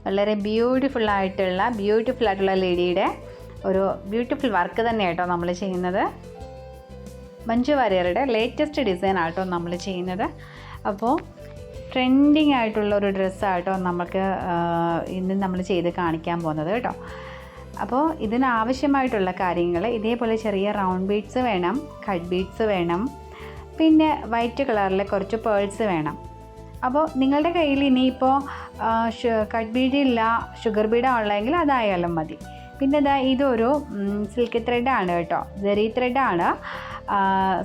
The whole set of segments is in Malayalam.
വളരെ ബ്യൂട്ടിഫുൾ ആയിട്ടുള്ള ലേഡിയുടെ ഒരു ബ്യൂട്ടിഫുൾ വർക്ക് തന്നെയാട്ടോ നമ്മൾ ചെയ്യുന്നത്. മഞ്ജു വാര്യറുടെ ലേറ്റസ്റ്റ് ഡിസൈൻ ആട്ടോ നമ്മൾ ചെയ്യുന്നത്. അപ്പോൾ ട്രെൻഡിങ് ആയിട്ടുള്ള ഒരു ഡ്രസ്സാട്ടോ നമുക്ക് ഇന്ന് നമ്മൾ ചെയ്ത് കാണിക്കാൻ പോകുന്നത് കേട്ടോ. അപ്പോൾ ഇതിനാവശ്യമായിട്ടുള്ള കാര്യങ്ങൾ ഇതേപോലെ ചെറിയ റൗണ്ട് ബീഡ്സ് വേണം, കട്ട് ബീഡ്സ് വേണം, പിന്നെ വൈറ്റ് കളറിൽ കുറച്ച് പേൾസ് വേണം. അപ്പോൾ നിങ്ങളുടെ കയ്യിൽ ഇനിയിപ്പോൾ കട്ട് ബീഡ് ഇല്ല, ഷുഗർ ബീഡ് ഉള്ളതെങ്കിൽ അതായാലും മതി. പിന്നെ ഇതൊരു സിൽക്ക് ത്രെഡാണ് കേട്ടോ, ജെറി ത്രെഡാണ്.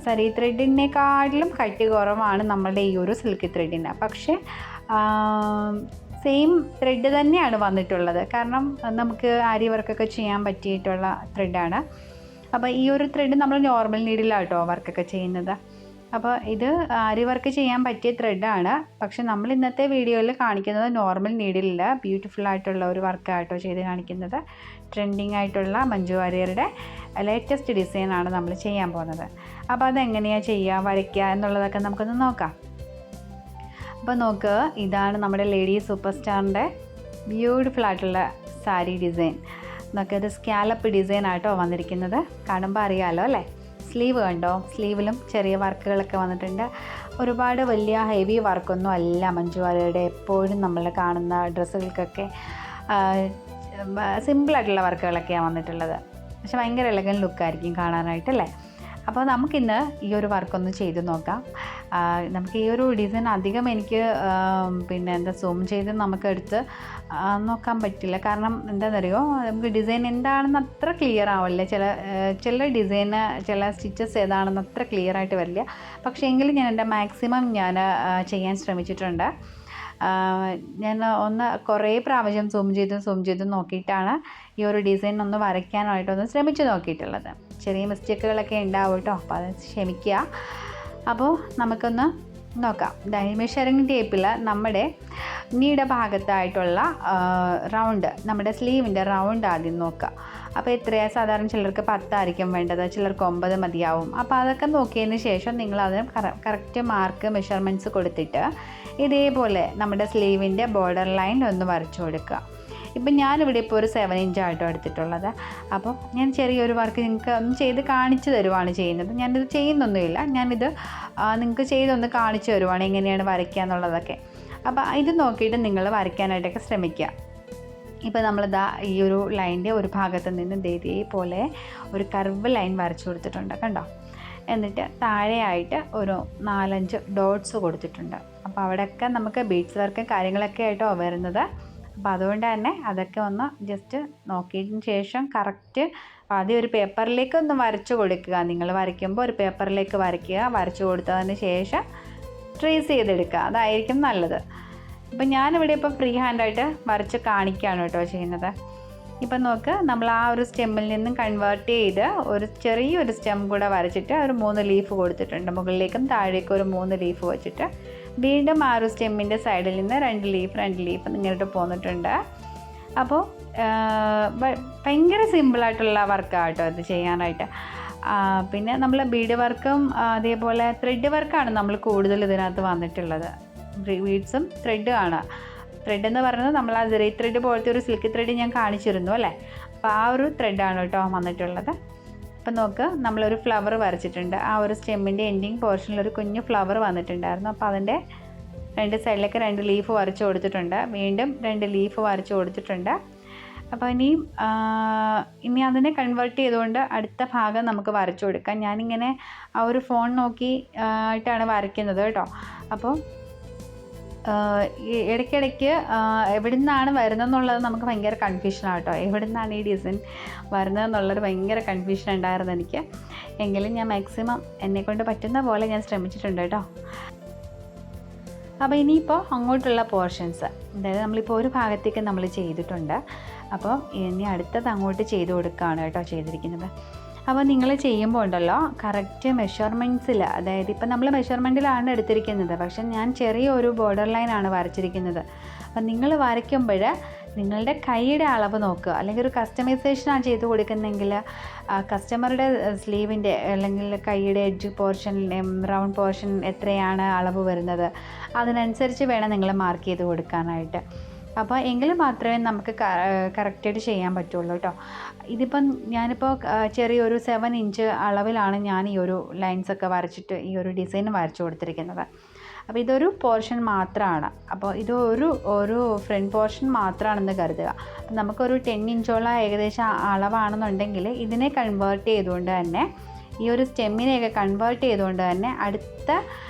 സരി ത്രെഡിനേക്കാട്ടിലും കട്ടി കുറവാണ് നമ്മളുടെ ഈ ഒരു സിൽക്ക് ത്രെഡിന്. പക്ഷേ സെയിം ത്രെഡ് തന്നെയാണ് വന്നിട്ടുള്ളത്, കാരണം നമുക്ക് ആരി വർക്കൊക്കെ ചെയ്യാൻ പറ്റിയിട്ടുള്ള ത്രെഡാണ്. അപ്പോൾ ഈ ഒരു ത്രെഡ് നമ്മൾ നോർമൽ നീഡിലാണ് കേട്ടോ വർക്കൊക്കെ ചെയ്യുന്നത്. അപ്പോൾ ഇത് ആരി വർക്ക് ചെയ്യാൻ പറ്റിയ ത്രെഡാണ്. പക്ഷെ നമ്മൾ ഇന്നത്തെ വീഡിയോയിൽ കാണിക്കുന്നത് നോർമൽ നീഡിലില്ല, ബ്യൂട്ടിഫുൾ ആയിട്ടുള്ള ഒരു വർക്കായിട്ടോ ചെയ്ത് കാണിക്കുന്നത്. ട്രെൻഡിങ് ആയിട്ടുള്ള മഞ്ജു വാര്യറുടെ ലേറ്റസ്റ്റ് ഡിസൈനാണ് നമ്മൾ ചെയ്യാൻ പോകുന്നത്. അപ്പോൾ അതെങ്ങനെയാണ് ചെയ്യുക, വരയ്ക്കുക എന്നുള്ളതൊക്കെ നമുക്കൊന്ന് നോക്കാം. അപ്പോൾ നോക്ക്, ഇതാണ് നമ്മുടെ ലേഡി സൂപ്പർ സ്റ്റാറിൻ്റെ ബ്യൂട്ടിഫുൾ ആയിട്ടുള്ള സാരി ഡിസൈൻ. നോക്കിയത് സ്കാലപ്പ് ഡിസൈൻ ആയിട്ടോ വന്നിരിക്കുന്നത്. കാണുമ്പോൾ അറിയാമല്ലോ അല്ലേ. സ്ലീവ് കണ്ടോ, സ്ലീവിലും ചെറിയ വർക്കുകളൊക്കെ വന്നിട്ടുണ്ട്. ഒരുപാട് വലിയ ഹെവി വർക്കൊന്നും അല്ല മഞ്ജു വാര്യറുടെ എപ്പോഴും നമ്മൾ കാണുന്ന ഡ്രസ്സുകൾക്കൊക്കെ സിമ്പിളായിട്ടുള്ള വർക്കുകളൊക്കെയാണ് വന്നിട്ടുള്ളത്. പക്ഷെ ഭയങ്കര എലഗൻ ലുക്കായിരിക്കും കാണാനായിട്ടല്ലേ. അപ്പോൾ നമുക്കിന്ന് ഈ ഒരു വർക്കൊന്ന് ചെയ്ത് നോക്കാം. നമുക്ക് ഈ ഒരു ഡിസൈൻ അധികം എനിക്ക് സൂം ചെയ്ത് നമുക്കെടുത്ത് നോക്കാൻ പറ്റില്ല. കാരണം എന്താണെന്നറിയോ, നമുക്ക് ഡിസൈൻ എന്താണെന്ന് അത്ര ക്ലിയർ ആവില്ല. ചില ഡിസൈന് ചില സ്റ്റിച്ചസ് ഏതാണെന്ന് അത്ര ക്ലിയർ ആയിട്ട് വരില്ല. പക്ഷേ എങ്കിലും ഞാൻ എൻ്റെ മാക്സിമം ഞാൻ ചെയ്യാൻ ശ്രമിച്ചിട്ടുണ്ട്. ഞാൻ കുറേ പ്രാവശ്യം സൂം ചെയ്ത് നോക്കിയിട്ടാണ് ഈ ഒരു ഡിസൈൻ ഒന്ന് വരയ്ക്കാനായിട്ടൊന്ന് ശ്രമിച്ച് നോക്കിയിട്ടുള്ളത്. ചെറിയ മിസ്റ്റേക്കുകളൊക്കെ ഉണ്ടാവും കേട്ടോ, അപ്പോൾ അത് ക്ഷമിക്കുക. അപ്പോൾ നമുക്കൊന്ന് നോക്കാം. മെഷറിംഗ് ടേപ്പിൽ നമ്മുടെ നീയുടെ ഭാഗത്തായിട്ടുള്ള റൗണ്ട്, നമ്മുടെ സ്ലീവിൻ്റെ റൗണ്ട് ആദ്യം നോക്കുക. അപ്പോൾ എത്രയാണ് സാധാരണ ചിലർക്ക് 10 ആയിരിക്കും വേണ്ടത്, ചിലർക്ക് 9 മതിയാവും. അപ്പോൾ അതൊക്കെ നോക്കിയതിന് ശേഷം നിങ്ങളതിന് കറക്റ്റ് മാർക്ക് മെഷർമെൻറ്റ്സ് കൊടുത്തിട്ട് ഇതേപോലെ നമ്മുടെ സ്ലീവിൻ്റെ ബോർഡർ ലൈൻ ഒന്ന് വരച്ചു കൊടുക്കുക. ഇപ്പം ഞാനിവിടെ ഇപ്പോൾ ഒരു 7 ഇഞ്ച് ആയിട്ടോ എടുത്തിട്ടുള്ളത്. അപ്പോൾ ഞാൻ ചെറിയൊരു വർക്ക് നിങ്ങൾക്ക് ഒന്ന് ചെയ്ത് കാണിച്ചു തരുവാണ് ചെയ്യുന്നത്. ഞാനിത് ചെയ്യുന്നൊന്നുമില്ല, ഞാനിത് നിങ്ങൾക്ക് ചെയ്തൊന്ന് കാണിച്ചു തരുവാണ് എങ്ങനെയാണ് വരയ്ക്കുക എന്നുള്ളതൊക്കെ. അപ്പോൾ ഇത് നോക്കിയിട്ട് നിങ്ങൾ വരയ്ക്കാനായിട്ടൊക്കെ ശ്രമിക്കുക. ഇപ്പോൾ നമ്മളിതാ ഈ ഒരു ലൈനിൻ്റെ ഒരു ഭാഗത്ത് നിന്ന് ഇതേപോലെ ഒരു കർവ് ലൈൻ വരച്ചു കൊടുത്തിട്ടുണ്ട് കണ്ടോ. എന്നിട്ട് താഴെയായിട്ട് ഒരു 4-5 ഡോട്ട്സ് കൊടുത്തിട്ടുണ്ട്. അപ്പോൾ അവിടെയൊക്കെ നമുക്ക് ബീഡ്സ് വർക്ക് കാര്യങ്ങളൊക്കെ ആയിട്ടോ വരുന്നത്. അപ്പോൾ അതുകൊണ്ട് തന്നെ അതൊക്കെ ഒന്ന് ജസ്റ്റ് നോക്കിയതിന് ശേഷം കറക്റ്റ് ആദ്യം ഒരു പേപ്പറിലേക്ക് ഒന്ന് വരച്ചു കൊടുക്കുക. നിങ്ങൾ വരയ്ക്കുമ്പോൾ ഒരു പേപ്പറിലേക്ക് വരച്ചു കൊടുത്തതിന് ശേഷം ട്രേസ് ചെയ്തെടുക്കുക, അതായിരിക്കും നല്ലത്. ഇപ്പം ഞാനിവിടെ ഇപ്പോൾ ഫ്രീ ഹാൻഡായിട്ട് വരച്ച് കാണിക്കുകയാണ് കേട്ടോ ചെയ്യുന്നത്. ഇപ്പം നോക്ക്, നമ്മൾ ആ ഒരു സ്റ്റെമ്മിൽ നിന്നും കൺവേർട്ട് ചെയ്ത് ഒരു ചെറിയൊരു സ്റ്റെം കൂടെ വരച്ചിട്ട് ഒരു 3 ലീഫ് കൊടുത്തിട്ടുണ്ട്. മുകളിലേക്കും താഴേക്കും ഒരു 3 ലീഫ് വെച്ചിട്ട് വീണ്ടും ആ ഒരു സ്റ്റെമ്മിൻ്റെ സൈഡിൽ നിന്ന് 2 ലീഫ് ഇങ്ങോട്ട് പോന്നിട്ടുണ്ട്. അപ്പോൾ ഭയങ്കര സിമ്പിളായിട്ടുള്ള വർക്കാണ് കേട്ടോ ഇത് ചെയ്യാനായിട്ട്. പിന്നെ നമ്മൾ ബീഡ് വർക്കും അതേപോലെ ത്രെഡ് വർക്കാണ് നമ്മൾ കൂടുതൽ ഇതിനകത്ത് വന്നിട്ടുള്ളത്. ബീഡ്സും ത്രെഡും ആണ്. ത്രെഡ് എന്ന് പറയുന്നത് നമ്മൾ ആ ജെറി ത്രെഡ് പോലത്തെ ഒരു സിൽക്ക് ത്രെഡ് ഞാൻ കാണിച്ചിരുന്നു അല്ലേ. അപ്പോൾ ആ ഒരു ത്രെഡാണ് കേട്ടോ വന്നിട്ടുള്ളത്. അപ്പം നോക്ക്, നമ്മളൊരു ഫ്ലവർ വരച്ചിട്ടുണ്ട്. ആ ഒരു സ്റ്റെമ്മിൻ്റെ എൻഡിങ് പോർഷനിൽ ഒരു കുഞ്ഞു ഫ്ലവർ വന്നിട്ടുണ്ടായിരുന്നു. അപ്പോൾ അതിൻ്റെ 2 സൈഡിലേക്ക് 2 ലീഫ് വരച്ച് കൊടുത്തിട്ടുണ്ട്. വീണ്ടും 2 ലീഫ് വരച്ച് കൊടുത്തിട്ടുണ്ട്. അപ്പോൾ ഇനി അതിനെ കൺവേർട്ട് ചെയ്തുകൊണ്ട് അടുത്ത ഭാഗം നമുക്ക് വരച്ചു കൊടുക്കാം. ഞാനിങ്ങനെ ആ ഒരു ഫോൺ നോക്കി ആയിട്ടാണ് വരയ്ക്കുന്നത് കേട്ടോ. അപ്പോൾ ഇടയ്ക്കിടയ്ക്ക് എവിടെ നിന്നാണ് വരുന്നതെന്നുള്ളത് നമുക്ക് ഭയങ്കര കൺഫ്യൂഷനാണ് കേട്ടോ. എവിടെ നിന്നാണ് ഈ ഡിസൈൻ വരുന്നതെന്നുള്ളൊരു ഭയങ്കര കൺഫ്യൂഷൻ ഉണ്ടായിരുന്നു എനിക്ക്. എങ്കിലും ഞാൻ മാക്സിമം എന്നെക്കൊണ്ട് പറ്റുന്ന പോലെ ഞാൻ ശ്രമിച്ചിട്ടുണ്ട് കേട്ടോ. അപ്പോൾ ഇനിയിപ്പോൾ അങ്ങോട്ടുള്ള പോർഷൻസ്, അതായത് നമ്മളിപ്പോൾ ഒരു ഭാഗത്തേക്ക് നമ്മൾ ചെയ്തിട്ടുണ്ട്. അപ്പോൾ ഇനി അടുത്തത് അങ്ങോട്ട് ചെയ്ത് കൊടുക്കുകയാണ് കേട്ടോ ചെയ്തിരിക്കുന്നത്. അപ്പോൾ നിങ്ങൾ ചെയ്യുമ്പോൾ ഉണ്ടല്ലോ കറക്റ്റ് മെഷർമെൻറ്റ്സിൽ, അതായത് ഇപ്പം നമ്മൾ മെഷർമെൻറ്റിലാണ് എടുത്തിരിക്കുന്നത്, പക്ഷെ ഞാൻ ചെറിയൊരു ബോർഡർ ലൈനാണ് വരച്ചിരിക്കുന്നത്. അപ്പം നിങ്ങൾ വരയ്ക്കുമ്പോൾ നിങ്ങളുടെ കൈയുടെ അളവ് നോക്കുക. അല്ലെങ്കിൽ ഒരു കസ്റ്റമൈസേഷനാണ് ചെയ്ത് കൊടുക്കുന്നതെങ്കിൽ കസ്റ്റമറുടെ സ്ലീവിൻ്റെ അല്ലെങ്കിൽ കൈയുടെ എഡ്ജ് പോർഷൻ, റൗണ്ട് പോർഷൻ എത്രയാണ് അളവ് വരുന്നത്, അതിനനുസരിച്ച് വേണം നിങ്ങൾ മാർക്ക് ചെയ്ത് കൊടുക്കാനായിട്ട്. അപ്പോൾ എങ്കിൽ മാത്രമേ നമുക്ക് കറക്റ്റായിട്ട് ചെയ്യാൻ പറ്റുള്ളൂ കേട്ടോ. ഇതിപ്പം ഞാനിപ്പോൾ ചെറിയൊരു 7 ഇഞ്ച് അളവിലാണ് ഞാൻ ഈ ഒരു ലൈൻസൊക്കെ വരച്ചിട്ട് ഈ ഒരു ഡിസൈൻ വരച്ചു കൊടുത്തിരിക്കുന്നത്. അപ്പോൾ ഇതൊരു പോർഷൻ മാത്രമാണ്. അപ്പോൾ ഇത് ഒരു ഫ്രണ്ട് പോർഷൻ മാത്രമാണെന്ന് കരുതുക. അപ്പം നമുക്കൊരു 10 ഇഞ്ചോളം ഏകദേശം അളവാണെന്നുണ്ടെങ്കിൽ ഇതിനെ കൺവേർട്ട് ചെയ്തുകൊണ്ട് തന്നെ, ഈ ഒരു സ്റ്റെമ്മിനെയൊക്കെ കൺവേർട്ട് ചെയ്തുകൊണ്ട് തന്നെ അടുത്ത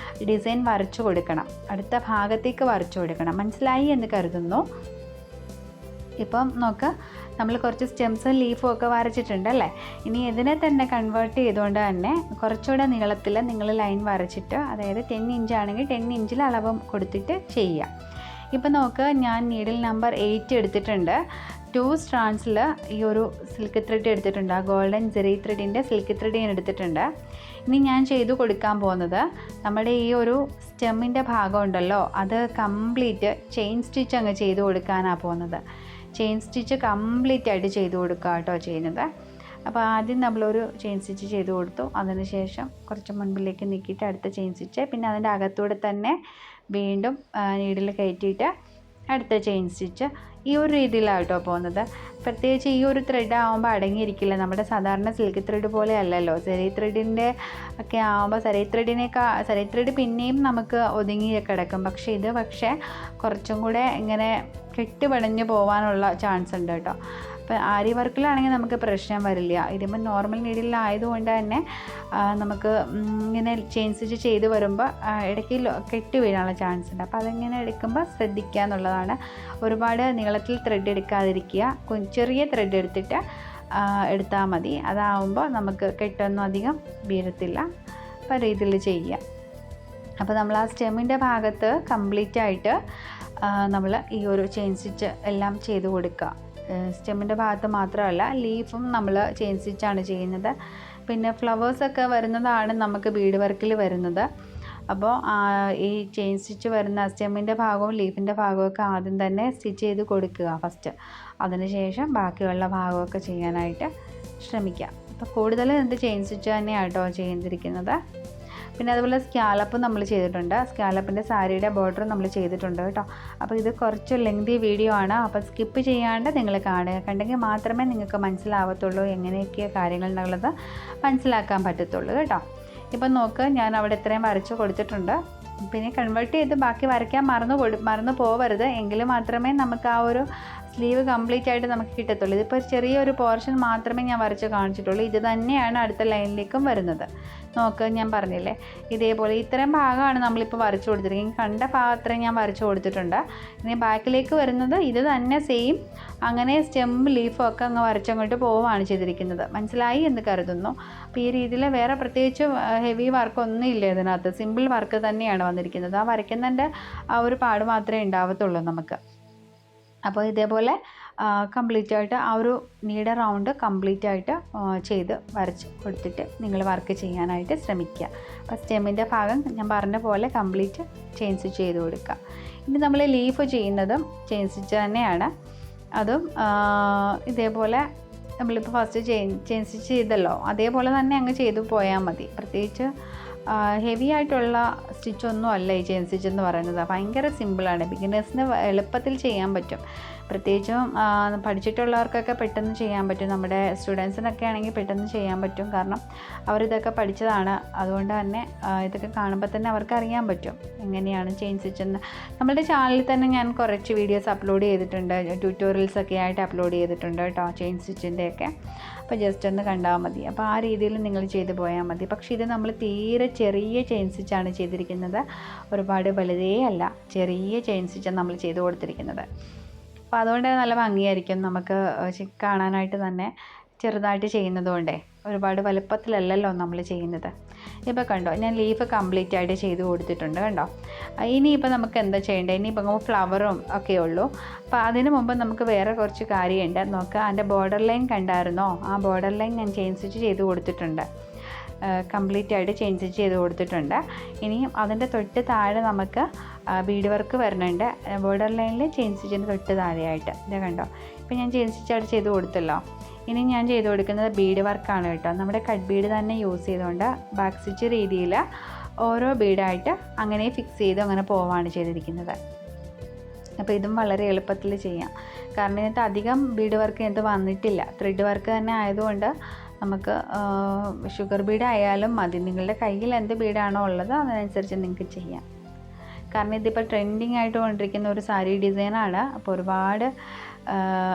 ഡിസൈൻ വരച്ചു കൊടുക്കണം, അടുത്ത ഭാഗത്തേക്ക് വരച്ചു കൊടുക്കണം. മനസ്സിലായി എന്ന് കരുതുന്നു. ഇപ്പം നോക്ക്, നമ്മൾ കുറച്ച് സ്റ്റെംസും ലീഫും ഒക്കെ വരച്ചിട്ടുണ്ടല്ലേ. ഇനി ഇതിനെ തന്നെ കൺവേർട്ട് ചെയ്തുകൊണ്ട് തന്നെ കുറച്ചുകൂടെ നീളത്തിൽ നിങ്ങൾ ലൈൻ വരച്ചിട്ട്, അതായത് 10 ഇഞ്ചാണെങ്കിൽ 10 ഇഞ്ചിൽ അളവ് കൊടുത്തിട്ട് ചെയ്യുക. ഇപ്പം നോക്ക്, ഞാൻ നീഡിൽ നമ്പർ 8 എടുത്തിട്ടുണ്ട്. 2 സ്ട്രാൻഡ്സിൽ ഈ ഒരു സിൽക്ക് ത്രെഡ് എടുത്തിട്ടുണ്ട്. ആ ഗോൾഡൻ ജെറി ത്രെഡിൻ്റെ സിൽക്ക് ത്രെഡ് ഞാൻ എടുത്തിട്ടുണ്ട്. ഇനി ഞാൻ ചെയ്തു കൊടുക്കാൻ പോകുന്നത് നമ്മുടെ ഈ ഒരു സ്റ്റെമ്മിൻ്റെ ഭാഗം ഉണ്ടല്ലോ, അത് കംപ്ലീറ്റ് ചെയിൻ സ്റ്റിച്ച് അങ്ങ് ചെയ്ത് കൊടുക്കാനാണ് പോകുന്നത്. ചെയിൻ സ്റ്റിച്ച് കംപ്ലീറ്റ് ആയിട്ട് ചെയ്ത് കൊടുക്കുക കേട്ടോ ചെയ്യുന്നത്. അപ്പോൾ ആദ്യം നമ്മളൊരു ചെയിൻ സ്റ്റിച്ച് ചെയ്ത് കൊടുത്തു. അതിനുശേഷം കുറച്ച് മുൻപിലേക്ക് നീക്കിയിട്ട് അടുത്ത ചെയിൻ സ്റ്റിച്ച്, പിന്നെ അതിൻ്റെ അകത്തൂടെ തന്നെ വീണ്ടും നീഡിൽ കയറ്റിയിട്ട് അടുത്ത ചെയിൻ സ്റ്റിച്ച്. ഈ ഒരു രീതിയിലാണ് കേട്ടോ പോകുന്നത്. പ്രത്യേകിച്ച് ഈ ഒരു ത്രെഡ് ആകുമ്പോൾ അടങ്ങിയിരിക്കില്ല. നമ്മുടെ സാധാരണ സിൽക്ക് ത്രെഡ് പോലെ അല്ലല്ലോ. സെറി ത്രെഡിൻ്റെ ഒക്കെ ആകുമ്പോൾ സെറി ത്രെഡ് പിന്നെയും നമുക്ക് ഒതുങ്ങി കിടക്കും. പക്ഷേ ഇത് കുറച്ചും കൂടെ ഇങ്ങനെ കെട്ടുപടഞ്ഞ് പോകാനുള്ള ചാൻസ് ഉണ്ട് കേട്ടോ. അപ്പോൾ ആരി വർക്കിലാണെങ്കിൽ നമുക്ക് പ്രശ്നം വരില്ല. ഇതിപ്പോൾ നോർമൽ നീഡിലായതുകൊണ്ട് തന്നെ നമുക്ക് ഇങ്ങനെ ചെയിൻ സ്റ്റിച്ച് ചെയ്ത് വരുമ്പോൾ ഇടയ്ക്ക് കെട്ട് വീഴാനുള്ള ചാൻസ് ഉണ്ട്. അപ്പോൾ അതിങ്ങനെ എടുക്കുമ്പോൾ ശ്രദ്ധിക്കുക എന്നുള്ളതാണ്. ഒരുപാട് നീളത്തിൽ ത്രെഡ് എടുക്കാതിരിക്കുക, ചെറിയ ത്രെഡ് എടുത്തിട്ട് എടുത്താൽ മതി. അതാവുമ്പോൾ നമുക്ക് കെട്ടൊന്നും അധികം വീഴത്തില്ല. അപ്പോൾ രീതിയിൽ ചെയ്യുക. അപ്പോൾ നമ്മൾ ആ സ്റ്റെമ്മിൻ്റെ ഭാഗത്ത് കംപ്ലീറ്റ് ആയിട്ട് നമ്മൾ ഈ ഒരു ചെയിൻ സ്റ്റിച്ച് എല്ലാം ചെയ്ത് കൊടുക്കുക. സ്റ്റെമ്മിൻ്റെ ഭാഗത്ത് മാത്രമല്ല, ലീഫും നമ്മൾ ചെയിൻ സ്റ്റിച്ചാണ് ചെയ്യുന്നത്. പിന്നെ ഫ്ലവേഴ്സൊക്കെ വരുന്നതാണ് നമുക്ക് ബീഡ് വർക്കിൽ വരുന്നത്. അപ്പോൾ ഈ ചെയിൻ സ്റ്റിച്ച് വരുന്ന സ്റ്റെമ്മിൻ്റെ ഭാഗവും ലീഫിൻ്റെ ഭാഗമൊക്കെ ആദ്യം തന്നെ സ്റ്റിച്ച് ചെയ്ത് കൊടുക്കുക ഫസ്റ്റ്. അതിനുശേഷം ബാക്കിയുള്ള ഭാഗമൊക്കെ ചെയ്യാനായിട്ട് ശ്രമിക്കുക. അപ്പോൾ കൂടുതൽ എന്ത് ചെയിൻ സ്റ്റിച്ച് തന്നെയാണ് കേട്ടോ ചെയ്തിരിക്കുന്നത്. പിന്നെ അതുപോലെ സ്കാലപ്പ് നമ്മൾ ചെയ്തിട്ടുണ്ട്. സ്കാലപ്പിൻ്റെ സാരിയുടെ ബോർഡർ നമ്മൾ ചെയ്തിട്ടുണ്ട് കേട്ടോ. അപ്പോൾ ഇത് കുറച്ച് ലെങ്തി വീഡിയോ ആണ്. അപ്പോൾ സ്കിപ്പ് ചെയ്യാണ്ട് നിങ്ങൾ കാണുക. കണ്ടെങ്കിൽ മാത്രമേ നിങ്ങൾക്ക് മനസ്സിലാവത്തുള്ളൂ, എങ്ങനെയൊക്കെ കാര്യങ്ങൾ എന്നുള്ളത് മനസ്സിലാക്കാൻ പറ്റത്തുള്ളൂ കേട്ടോ. ഇപ്പം നോക്ക്, ഞാൻ അവിടെ ഇത്രയും വരച്ച് കൊടുത്തിട്ടുണ്ട്. പിന്നെ കൺവേർട്ട് ചെയ്ത് ബാക്കി വരയ്ക്കാൻ മറന്നു പോവരുത്. എങ്കിൽ മാത്രമേ നമുക്ക് ആ ഒരു സ്ലീവ് കംപ്ലീറ്റ് ആയിട്ട് നമുക്ക് കിട്ടത്തുള്ളൂ. ഇതിപ്പോൾ ചെറിയൊരു പോർഷൻ മാത്രമേ ഞാൻ വരച്ച് കാണിച്ചിട്ടുള്ളൂ. ഇത് തന്നെയാണ് അടുത്ത ലൈനിലേക്കും വരുന്നത്. നോക്ക്, ഞാൻ പറഞ്ഞില്ലേ, ഇതേപോലെ ഇത്രയും ഭാഗമാണ് നമ്മളിപ്പോൾ വരച്ചു കൊടുത്തിരിക്കുന്നത്. കണ്ട ഭാഗം അത്രയും ഞാൻ വരച്ചു കൊടുത്തിട്ടുണ്ട്. ഇനി ബാക്കിലേക്ക് വരുന്നത് ഇത് തന്നെ സെയിം, അങ്ങനെ സ്റ്റെം ലീഫും ഒക്കെ അങ്ങ് വരച്ചങ്ങോട്ട് പോവുകയാണ് ചെയ്തിരിക്കുന്നത്. മനസ്സിലായി എന്ന് കരുതുന്നു. അപ്പോൾ ഈ രീതിയിൽ വേറെ പ്രത്യേകിച്ച് ഹെവി വർക്കൊന്നും ഇല്ല ഇതിനകത്ത്. സിമ്പിൾ വർക്ക് തന്നെയാണ് വന്നിരിക്കുന്നത്. ആ വരയ്ക്കുന്നതിൻ്റെ ആ ഒരു പാട് മാത്രമേ ഉണ്ടാവത്തുള്ളൂ നമുക്ക്. അപ്പോൾ ഇതേപോലെ കംപ്ലീറ്റ് ആയിട്ട് ആ ഒരു നീഡ റൗണ്ട് കംപ്ലീറ്റ് ആയിട്ട് ചെയ്ത് വരച്ച് കൊടുത്തിട്ട് നിങ്ങൾ വർക്ക് ചെയ്യാനായിട്ട് ശ്രമിക്കുക. അപ്പോൾ സ്റ്റെമ്മിൻ്റെ ഭാഗം ഞാൻ പറഞ്ഞ പോലെ കംപ്ലീറ്റ് ചെയിൻ സ്റ്റിച്ച് ചെയ്ത് കൊടുക്കുക. ഇനി നമ്മൾ ലീഫ് ചെയ്യുന്നതും ചെയിൻ സ്റ്റിച്ച് തന്നെയാണ്. അതും ഇതേപോലെ നമ്മളിപ്പോൾ ഫസ്റ്റ് ചെയിൻ സ്റ്റിച്ച് ചെയ്തല്ലോ, അതേപോലെ തന്നെ അങ്ങ് ചെയ്തു പോയാൽ മതി. പ്രത്യേകിച്ച് ഹെവി ആയിട്ടുള്ള സ്റ്റിച്ചൊന്നും അല്ല ഈ ചെയിൻ സ്റ്റിച്ച് എന്ന് പറയുന്നത്. ഭയങ്കര സിമ്പിളാണ്, ബിഗിനേഴ്സിന് എളുപ്പത്തിൽ ചെയ്യാൻ പറ്റും. പ്രത്യേകിച്ചും പഠിച്ചിട്ടുള്ളവർക്കൊക്കെ പെട്ടെന്ന് ചെയ്യാൻ പറ്റും. നമ്മുടെ സ്റ്റുഡൻസിനൊക്കെ ആണെങ്കിൽ പെട്ടെന്ന് ചെയ്യാൻ പറ്റും. കാരണം അവരിതൊക്കെ പഠിച്ചതാണ്. അതുകൊണ്ട് തന്നെ ഇതൊക്കെ കാണുമ്പോൾ തന്നെ അവർക്ക് അറിയാൻ പറ്റും എങ്ങനെയാണ് ചെയിൻ സ്റ്റിച്ച് എന്ന്. നമ്മുടെ ചാനലിൽ തന്നെ ഞാൻ കുറച്ച് വീഡിയോസ് അപ്ലോഡ് ചെയ്തിട്ടുണ്ട്, ട്യൂട്ടോറിയൽസൊക്കെ ആയിട്ട് അപ്ലോഡ് ചെയ്തിട്ടുണ്ട് കേട്ടോ, ചെയിൻ സ്റ്റിച്ചിൻ്റെയൊക്കെ. അപ്പോൾ ജസ്റ്റ് ഒന്ന് കണ്ടാൽ മതി. അപ്പോൾ ആ രീതിയിൽ നിങ്ങൾ ചെയ്ത് പോയാൽ മതി. പക്ഷേ ഇത് നമ്മൾ തീരെ ചെറിയ ചെയിൻ സ്റ്റിച്ചാണ് ചെയ്തിരിക്കുന്നത്. ഒരുപാട് വലുതേ അല്ല, ചെറിയ ചെയിൻ സ്റ്റിച്ചാണ് നമ്മൾ ചെയ്ത് കൊടുത്തിരിക്കുന്നത്. അപ്പോൾ അതുകൊണ്ട് നല്ല ഭംഗിയായിരിക്കും നമുക്ക് കാണാനായിട്ട് തന്നെ. ചെറുതായിട്ട് ചെയ്യുന്നത് കൊണ്ടേ ഒരുപാട് വലുപ്പത്തിലല്ലല്ലോ നമ്മൾ ചെയ്യുന്നത്. ഇപ്പോൾ കണ്ടോ, ഞാൻ ലീഫ് കംപ്ലീറ്റ് ആയിട്ട് ചെയ്ത് കൊടുത്തിട്ടുണ്ട് കണ്ടോ. ഇനിയിപ്പോൾ നമുക്ക് എന്താ ചെയ്യേണ്ടത്? ഇനിയിപ്പോൾ ഫ്ലവറും ഒക്കെ ഉള്ളൂ. അപ്പോൾ അതിന് മുമ്പ് നമുക്ക് വേറെ കുറച്ച് കാര്യമുണ്ട്. നോക്കുക, അതിൻ്റെ ബോർഡർ ലൈൻ കണ്ടായിരുന്നോ? ആ ബോർഡർ ലൈൻ ഞാൻ ചെയിൻ സ്റ്റിച്ച് ചെയ്ത് കൊടുത്തിട്ടുണ്ട്. കംപ്ലീറ്റ് ആയിട്ട് ചെയിൻ സ്റ്റിച്ച് ചെയ്ത് കൊടുത്തിട്ടുണ്ട്. ഇനിയും അതിൻ്റെ തൊട്ട് താഴെ നമുക്ക് ബീഡ് വർക്ക് വരുന്നുണ്ട്. ബോർഡർ ലൈനിൽ ചെയിൻ സ്റ്റിച്ചിൻ്റെ തൊട്ട് താഴെയായിട്ട് ഇത് കണ്ടോ. ഇപ്പോൾ ഞാൻ ചെയിൻ സ്റ്റിച്ചായിട്ട് ചെയ്ത് കൊടുത്തല്ലോ. ഇനി ഞാൻ ചെയ്ത് കൊടുക്കുന്നത് ബീഡ് വർക്കാണ് കേട്ടോ. നമ്മുടെ കട്ട് ബീഡ് തന്നെ യൂസ് ചെയ്തുകൊണ്ട് ബാക്ക് സ്റ്റിച്ച് രീതിയിൽ ഓരോ ബീഡായിട്ട് അങ്ങനെ ഫിക്സ് ചെയ്ത് അങ്ങനെ പോവാണ് ചെയ്തിരിക്കുന്നത്. അപ്പോൾ ഇതും വളരെ എളുപ്പത്തിൽ ചെയ്യാം. കാരണം ഇതിനകത്ത് അധികം ബീഡ് വർക്ക് ഇതിനകത്ത് വന്നിട്ടില്ല. ത്രെഡ് വർക്ക് തന്നെ ആയതുകൊണ്ട് നമുക്ക് ഷുഗർ ബീഡ് ആയാലും മതി. നിങ്ങളുടെ കയ്യിൽ എന്ത് ബീഡാണോ ഉള്ളത് അതിനനുസരിച്ച് നിങ്ങൾക്ക് ചെയ്യാം. കാരണം ഇതിപ്പോൾ ട്രെൻഡിങ് ആയിട്ട് കൊണ്ടിരിക്കുന്ന ഒരു സാരി ഡിസൈനാണ്. അപ്പോൾ ഒരുപാട്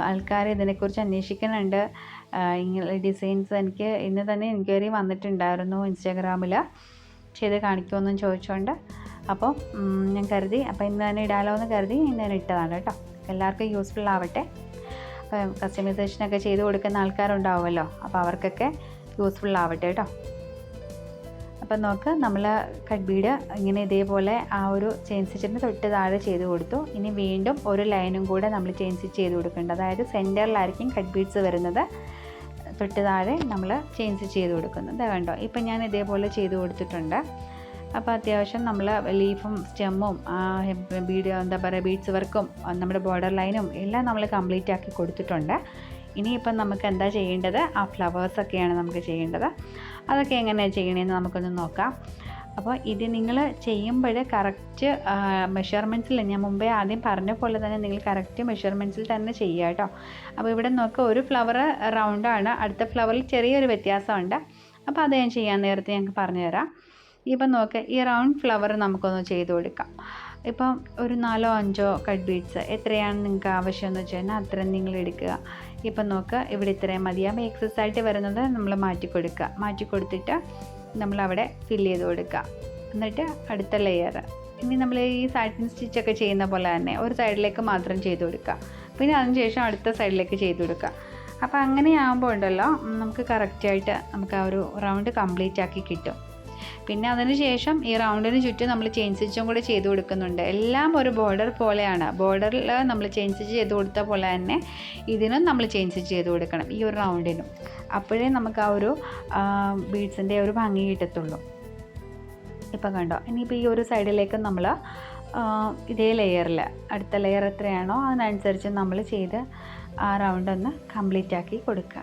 ആൾക്കാർ ഇതിനെക്കുറിച്ച് അന്വേഷിക്കുന്നുണ്ട്. ഇങ്ങനെ ഡിസൈൻസ് എനിക്ക് ഇന്ന് തന്നെ എൻക്വയറി വന്നിട്ടുണ്ടായിരുന്നു ഇൻസ്റ്റാഗ്രാമിൽ, ചെയ്ത് കാണിക്കുമെന്നും ചോദിച്ചുകൊണ്ട്. അപ്പോൾ ഞാൻ കരുതി അപ്പോൾ ഇന്ന് തന്നെ ഇടാലോ എന്ന് കരുതി ഇന്ന് തന്നെ ഇട്ടതാണ് കേട്ടോ. എല്ലാവർക്കും യൂസ്ഫുൾ ആവട്ടെ. അപ്പോൾ കസ്റ്റമൈസേഷനൊക്കെ ചെയ്ത് കൊടുക്കുന്ന ആൾക്കാരുണ്ടാവുമല്ലോ, അപ്പോൾ അവർക്കൊക്കെ യൂസ്ഫുൾ ആവട്ടെ കേട്ടോ. അപ്പം നോക്ക്, നമ്മൾ കട്ട് ബീഡ് ഇങ്ങനെ ഇതേപോലെ ആ ഒരു ചെയിൻ സ്റ്റിച്ചിൻ്റെ തൊട്ട് താഴെ ചെയ്ത് കൊടുത്തു. ഇനി വീണ്ടും ഒരു ലൈനും കൂടെ നമ്മൾ ചെയിൻ സ്റ്റിച്ച് ചെയ്ത് കൊടുക്കേണ്ടത്. അതായത് സെൻറ്ററിലായിരിക്കും കട്ട് ബീഡ്സ് വരുന്നത്, തൊട്ട് താഴെ നമ്മൾ ചെയിൻ സ്റ്റിച്ച് ചെയ്ത് കൊടുക്കുന്നത്. കണ്ടോ, ഇപ്പം ഞാൻ ഇതേപോലെ ചെയ്ത് കൊടുത്തിട്ടുണ്ട്. അപ്പോൾ അത്യാവശ്യം നമ്മൾ ലീഫും സ്റ്റെമ്മും ബീഡ് എന്താ പറയുക ബീഡ്സ് വർക്കും നമ്മുടെ ബോർഡർ ലൈനും എല്ലാം നമ്മൾ കംപ്ലീറ്റ് ആക്കി കൊടുത്തിട്ടുണ്ട്. ഇനിയിപ്പം നമുക്ക് എന്താ ചെയ്യേണ്ടത്, ആ ഫ്ലവേഴ്സൊക്കെയാണ് നമുക്ക് ചെയ്യേണ്ടത്. അതൊക്കെ എങ്ങനെയാണ് ചെയ്യണമെന്ന് നമുക്കൊന്ന് നോക്കാം. അപ്പോൾ ഇത് നിങ്ങൾ ചെയ്യുമ്പോൾ കറക്റ്റ് മെഷർമെൻറ്റ്സിൽ ഞാൻ മുമ്പേ ആദ്യം പറഞ്ഞ പോലെ തന്നെ നിങ്ങൾ കറക്റ്റ് മെഷർമെൻറ്റ്സിൽ തന്നെ ചെയ്യുക കേട്ടോ. അപ്പോൾ ഇവിടെ നോക്കുക, ഒരു ഫ്ലവർ റൗണ്ടാണ്, അടുത്ത ഫ്ലവറിൽ ചെറിയൊരു വ്യത്യാസമുണ്ട്. അപ്പോൾ അത് ഞാൻ ചെയ്യാൻ നേരത്തെ ഞങ്ങൾക്ക് പറഞ്ഞുതരാം. ഇപ്പം നോക്കുക, ഈ റൗണ്ട് ഫ്ലവർ നമുക്കൊന്ന് ചെയ്ത് കൊടുക്കാം. ഇപ്പം ഒരു 4-5 കട്ട് ബീഡ്സ് എത്രയാണ് നിങ്ങൾക്ക് ആവശ്യമെന്ന് വെച്ച് കഴിഞ്ഞാൽ അത്രയും നിങ്ങൾ എടുക്കുക. ഇപ്പം നോക്കുക, ഇവിടെ ഇത്രയും മതിയാകുമ്പോൾ എക്സസ് ആയിട്ട് വരുന്നത് നമ്മൾ മാറ്റി കൊടുക്കുക. മാറ്റി കൊടുത്തിട്ട് നമ്മളവിടെ ഫില്ല് ചെയ്ത് കൊടുക്കുക. എന്നിട്ട് അടുത്ത ലെയർ ഇനി നമ്മൾ ഈ സാറ്റിൻ സ്റ്റിച്ചൊക്കെ ചെയ്യുന്ന പോലെ തന്നെ ഒരു സൈഡിലേക്ക് മാത്രം ചെയ്ത് കൊടുക്കുക. പിന്നെ അതിന് ശേഷം അടുത്ത സൈഡിലേക്ക് ചെയ്ത് കൊടുക്കുക. അപ്പോൾ അങ്ങനെയാകുമ്പോൾ ഉണ്ടല്ലോ നമുക്ക് കറക്റ്റായിട്ട് നമുക്ക് ആ ഒരു റൗണ്ട് കംപ്ലീറ്റ് ആക്കി കിട്ടും. പിന്നെ അതിന് ശേഷം ഈ റൗണ്ടിന് ചുറ്റും നമ്മൾ ചെയിൻ സ്റ്റിച്ചും കൂടെ ചെയ്ത് കൊടുക്കുന്നുണ്ട്. എല്ലാം ഒരു ബോർഡർ പോലെയാണ്. ബോർഡറിൽ നമ്മൾ ചെയിൻ സ്റ്റിച്ച് ചെയ്ത് കൊടുത്ത പോലെ തന്നെ ഇതിനും നമ്മൾ ചെയിൻ സ്റ്റിച്ച് ചെയ്ത് കൊടുക്കണം, ഈ ഒരു റൗണ്ടിനും. അപ്പോഴേ നമുക്ക് ആ ഒരു ബീഡ്സിൻ്റെ ഒരു ഭംഗി കിട്ടത്തുള്ളൂ. ഇപ്പം കണ്ടോ, ഇനിയിപ്പോൾ ഈ ഒരു സൈഡിലേക്ക് നമ്മൾ ഇതേ ലെയറിൽ അടുത്ത ലെയർ എത്രയാണോ അതിനനുസരിച്ച് നമ്മൾ ചെയ്ത് ആ റൗണ്ടൊന്ന് കംപ്ലീറ്റ് ആക്കി കൊടുക്കുക.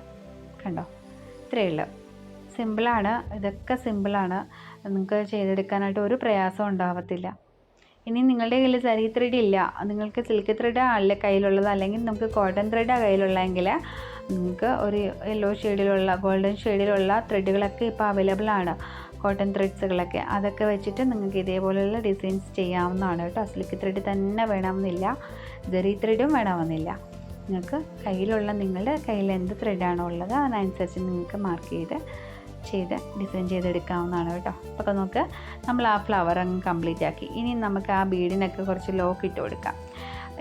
കണ്ടോ, ഇത്രയേ ഉള്ളൂ. സിമ്പിളാണ്, ഇതൊക്കെ സിമ്പിളാണ്. നിങ്ങൾക്ക് ചെയ്തെടുക്കാനായിട്ട് ഒരു പ്രയാസം ഉണ്ടാവത്തില്ല. ഇനി നിങ്ങളുടെ കയ്യിൽ സരി ത്രെഡ് ഇല്ല, നിങ്ങൾക്ക് സിൽക്ക് ത്രെഡ് അല്ല കയ്യിലുള്ളത്, അല്ലെങ്കിൽ നമുക്ക് കോട്ടൺ ത്രെഡാണ് കയ്യിലുള്ളതെങ്കിൽ നിങ്ങൾക്ക് ഒരു യെല്ലോ ഷെയ്ഡിലുള്ള ഗോൾഡൻ ഷെയ്ഡിലുള്ള ത്രെഡുകളൊക്കെ ഇപ്പോൾ അവൈലബിൾ ആണ്, കോട്ടൺ ത്രെഡ്സുകളൊക്കെ. അതൊക്കെ വെച്ചിട്ട് നിങ്ങൾക്ക് ഇതേപോലെയുള്ള ഡിസൈൻസ് ചെയ്യാവുന്നതാണ് കേട്ടോ. സിൽക്ക് ത്രെഡ് തന്നെ വേണമെന്നില്ല, സരി ത്രെഡും വേണമെന്നില്ല. നിങ്ങൾക്ക് കയ്യിലുള്ള നിങ്ങളുടെ കയ്യിൽ എന്ത് ത്രെഡാണോ ഉള്ളത് അതിനനുസരിച്ച് നിങ്ങൾക്ക് മാർക്ക് ചെയ്ത് ഡിസൈൻ ചെയ്തെടുക്കാവുന്നതാണ് കേട്ടോ. അപ്പോൾ നമുക്ക് നമ്മൾ ആ ഫ്ലവർ അങ്ങ് കംപ്ലീറ്റ് ആക്കി. ഇനി നമുക്ക് ആ ബീഡിനൊക്കെ കുറച്ച് ലോക്ക് ഇട്ട് കൊടുക്കാം.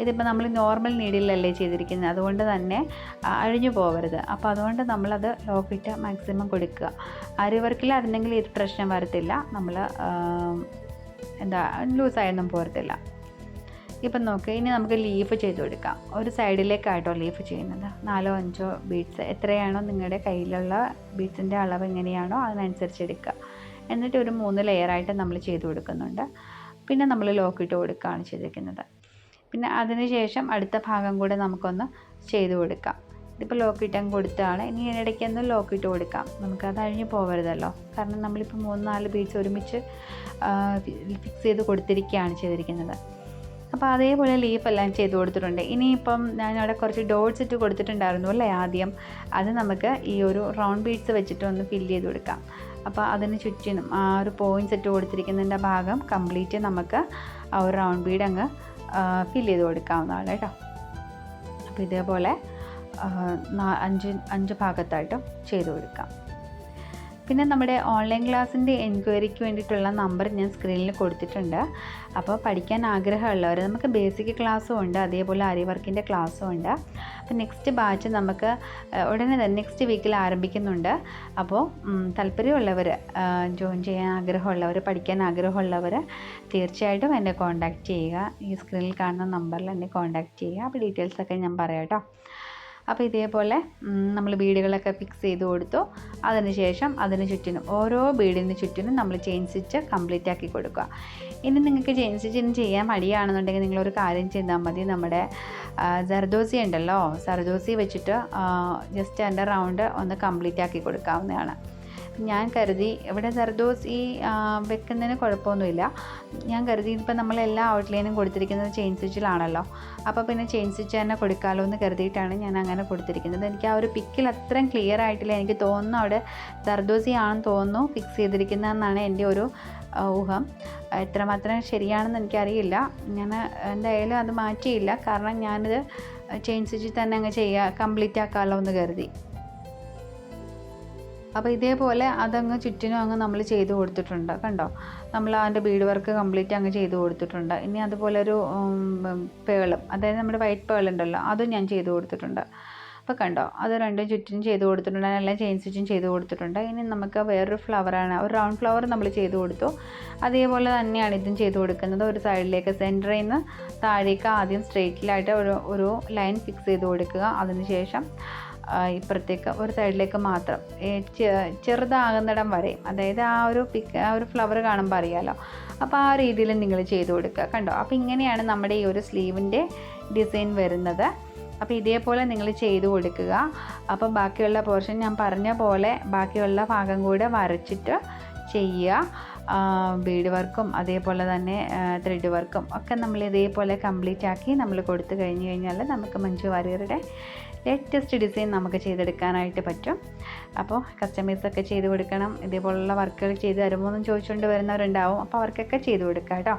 ഇതിപ്പോൾ നമ്മൾ നോർമൽ നീഡിലല്ലേ ചെയ്തിരിക്കുന്നത്, അതുകൊണ്ട് തന്നെ അഴിഞ്ഞു പോകരുത്. അപ്പോൾ അതുകൊണ്ട് നമ്മളത് ലോക്കിട്ട് മാക്സിമം കൊടുക്കുക. ആരി വർക്കിലായിരുന്നെങ്കിൽ ഇത് പ്രശ്നം വരത്തില്ല, നമ്മൾ ലൂസായൊന്നും പോരത്തില്ല. ഇപ്പം നോക്കുക, ഇനി നമുക്ക് ലീഫ് ചെയ്ത് കൊടുക്കാം. ഒരു സൈഡിലേക്കായിട്ടോ ലീഫ് ചെയ്യുന്നത്. 4-5 ബീഡ്സ് എത്രയാണോ നിങ്ങളുടെ കയ്യിലുള്ള ബീഡ്സിൻ്റെ അളവ് എങ്ങനെയാണോ അതിനനുസരിച്ച് എടുക്കുക. എന്നിട്ട് ഒരു 3 ലെയറായിട്ട് നമ്മൾ ചെയ്ത് കൊടുക്കുന്നുണ്ട്. പിന്നെ നമ്മൾ ലോക്കിട്ട് കൊടുക്കുകയാണ് ചെയ്തിരിക്കുന്നത്. പിന്നെ അതിന് ശേഷം അടുത്ത ഭാഗം കൂടെ നമുക്കൊന്ന് ചെയ്ത് കൊടുക്കാം. ഇതിപ്പോൾ ലോക്കിട്ടങ്ങ് കൊടുത്തതാണ്. ഇനി ഇടയ്ക്കൊന്ന് ലോക്കിട്ട് കൊടുക്കാം, നമുക്കത് അഴിഞ്ഞ് പോകരുതല്ലോ. കാരണം നമ്മളിപ്പോൾ 3-4 ബീഡ്സ് ഒരുമിച്ച് ഫിക്സ് ചെയ്ത് കൊടുത്തിരിക്കുകയാണ് ചെയ്തിരിക്കുന്നത്. അപ്പോൾ അതേപോലെ ലീഫെല്ലാം ചെയ്ത് കൊടുത്തിട്ടുണ്ട്. ഇനിയിപ്പം ഞാനവിടെ കുറച്ച് ഡോട്ട്സ് ഇട്ട് കൊടുത്തിട്ടുണ്ടായിരുന്നു അല്ലേ ആദ്യം, അത് നമുക്ക് ഈ ഒരു റൗണ്ട് ബീഡ്സ് വെച്ചിട്ട് ഒന്ന് ഫില്ല് ചെയ്ത് കൊടുക്കാം. അപ്പോൾ അതിന് ചുറ്റിനും ആ ഒരു പോയിൻറ്റ്സ് ഇട്ട് കൊടുത്തിരിക്കുന്നതിൻ്റെ ഭാഗം കംപ്ലീറ്റ് നമുക്ക് ആ ഒരു റൗണ്ട് ബീഡ് അങ്ങ് ഫില്ല് ചെയ്ത് കൊടുക്കാവുന്നതാണ് കേട്ടോ. അപ്പോൾ ഇതേപോലെ 5 ഭാഗത്തായിട്ടും ചെയ്ത് കൊടുക്കാം. പിന്നെ നമ്മുടെ ഓൺലൈൻ ക്ലാസ്സിൻ്റെ എൻക്വയറിക്ക് വേണ്ടിയിട്ടുള്ള നമ്പർ ഞാൻ സ്ക്രീനിൽ കൊടുത്തിട്ടുണ്ട്. അപ്പോൾ പഠിക്കാൻ ആഗ്രഹമുള്ളവർ, നമുക്ക് ബേസിക് ക്ലാസ്സും ഉണ്ട്, അതേപോലെ ആരി വർക്കിൻ്റെ ക്ലാസ്സും ഉണ്ട്. അപ്പോൾ നെക്സ്റ്റ് ബാച്ച് നമുക്ക് ഉടനെ തന്നെ നെക്സ്റ്റ് വീക്കിൽ ആരംഭിക്കുന്നുണ്ട്. അപ്പോൾ താല്പര്യമുള്ളവർ, ജോയിൻ ചെയ്യാൻ ആഗ്രഹമുള്ളവർ, പഠിക്കാൻ ആഗ്രഹമുള്ളവർ തീർച്ചയായിട്ടും എന്നെ കോൺടാക്റ്റ് ചെയ്യുക. ഈ സ്ക്രീനിൽ കാണുന്ന നമ്പറിൽ എന്നെ കോൺടാക്റ്റ് ചെയ്യുക. അപ്പോൾ ഡീറ്റെയിൽസൊക്കെ ഞാൻ പറയാം കേട്ടോ. അപ്പോൾ ഇതേപോലെ നമ്മൾ ബീഡുകളൊക്കെ ഫിക്സ് ചെയ്ത് കൊടുത്തു. അതിനുശേഷം അതിന് ചുറ്റിനും ഓരോ ബീഡിന് ചുറ്റിനും നമ്മൾ ചെയിൻ സ്റ്റിച്ച് കംപ്ലീറ്റ് ആക്കി കൊടുക്കുക. ഇനി നിങ്ങൾക്ക് ചെയിൻ സ്റ്റിച്ചിന് ചെയ്യാൻ മടിയാണെന്നുണ്ടെങ്കിൽ നിങ്ങളൊരു കാര്യം ചെയ്താൽ മതി. നമ്മുടെ സർദോസി ഉണ്ടല്ലോ, സർദോസി വെച്ചിട്ട് ജസ്റ്റ് അതിൻ്റെ റൗണ്ട് ഒന്ന് കംപ്ലീറ്റ് ആക്കി കൊടുക്കാവുന്നതാണ്. ഞാൻ കരുതി ഇവിടെ സർദോസ് ഈ വെക്കുന്നതിന് കുഴപ്പമൊന്നുമില്ല. ഞാൻ കരുതി ഇപ്പം നമ്മളെല്ലാ ഔട്ട്ലൈനും കൊടുത്തിരിക്കുന്നത് ചെയിൻ സ്റ്റിച്ചിലാണല്ലോ, അപ്പോൾ പിന്നെ ചെയിൻ സ്റ്റിച്ച് തന്നെ കൊടുക്കാമല്ലോ എന്ന് കരുതിയിട്ടാണ് ഞാൻ അങ്ങനെ കൊടുത്തിരിക്കുന്നത്. എനിക്ക് ആ ഒരു പിക്കിൽ അത്രയും ക്ലിയർ ആയിട്ടില്ല. എനിക്ക് തോന്നുന്നു അവിടെ സർദോസി ആണെന്ന് തോന്നുന്നു ഫിക്സ് ചെയ്തിരിക്കുന്നതെന്നാണ് എൻ്റെ ഒരു ഊഹം. എത്രമാത്രം ശരിയാണെന്ന് എനിക്കറിയില്ല. ഞാൻ എന്തായാലും അത് മാറ്റിയില്ല, കാരണം ഞാനിത് ചെയിൻ സ്റ്റിച്ചിൽ തന്നെ അങ്ങ് കംപ്ലീറ്റ് ആക്കാമല്ലോ എന്ന് കരുതി. അപ്പോൾ ഇതേപോലെ അതങ്ങ് ചുറ്റിനും അങ്ങ് നമ്മൾ ചെയ്ത് കൊടുത്തിട്ടുണ്ട്. കണ്ടോ, നമ്മൾ അതിൻ്റെ ബീഡ് വർക്ക് കംപ്ലീറ്റ് അങ്ങ് ചെയ്ത് കൊടുത്തിട്ടുണ്ട്. ഇനി അതുപോലെ ഒരു പേളും, അതായത് നമ്മുടെ വൈറ്റ് പേൾ ഉണ്ടല്ലോ, അതും ഞാൻ ചെയ്ത് കൊടുത്തിട്ടുണ്ട്. അപ്പോൾ കണ്ടോ, അത് രണ്ടും ചുറ്റിനും ചെയ്ത് കൊടുത്തിട്ടുണ്ട്. എല്ലാം ചെയിൻ സ്റ്റിച്ചും ചെയ്ത് കൊടുത്തിട്ടുണ്ട്. ഇനി നമുക്ക് വേറൊരു ഫ്ലവറാണ്, ഒരു റൗണ്ട് ഫ്ലവർ നമ്മൾ ചെയ്ത് കൊടുത്തു. അതേപോലെ തന്നെയാണ് ഇതും ചെയ്ത് കൊടുക്കുന്നത്. ഒരു സൈഡിലേക്ക് സെൻറ്ററിൽ നിന്ന് താഴേക്ക് ആദ്യം സ്ട്രെയിറ്റിലായിട്ട് ഒരു ലൈൻ ഫിക്സ് ചെയ്ത് കൊടുക്കുക. അതിനുശേഷം ഇപ്പുറത്തേക്ക് ഒരു സൈഡിലേക്ക് മാത്രം ചെറുതാകുന്നിടം വരെ, അതായത് ആ ഒരു ഫ്ലവർ കാണുമ്പോൾ അറിയാമല്ലോ, അപ്പോൾ ആ രീതിയിൽ നിങ്ങൾ ചെയ്ത് കൊടുക്കുക. കണ്ടോ, അപ്പോൾ ഇങ്ങനെയാണ് നമ്മുടെ ഈ ഒരു സ്ലീവിൻ്റെ ഡിസൈൻ വരുന്നത്. അപ്പോൾ ഇതേപോലെ നിങ്ങൾ ചെയ്ത് കൊടുക്കുക. അപ്പം ബാക്കിയുള്ള പോർഷൻ ഞാൻ പറഞ്ഞ പോലെ ബാക്കിയുള്ള ഭാഗം കൂടെ വരച്ചിട്ട് ചെയ്യുക. ബീഡ് വർക്കും അതേപോലെ തന്നെ ത്രെഡ് വർക്കും ഒക്കെ നമ്മൾ ഇതേപോലെ കംപ്ലീറ്റ് ആക്കി നമ്മൾ കൊടുത്തു കഴിഞ്ഞാൽ നമുക്ക് മഞ്ജു വാര്യറുടെ ലേറ്റസ്റ്റ് ഡിസൈൻ നമുക്ക് ചെയ്തെടുക്കാനായിട്ട് പറ്റും. അപ്പോൾ കസ്റ്റമൈസൊക്കെ ചെയ്ത് കൊടുക്കണം. ഇതേപോലുള്ള വർക്കുകൾ ചെയ്ത് തരുമോ എന്നും ചോദിച്ചുകൊണ്ട് വരുന്നവരുണ്ടാവും. അപ്പോൾ അവർക്കൊക്കെ ചെയ്ത് കൊടുക്കാം കേട്ടോ.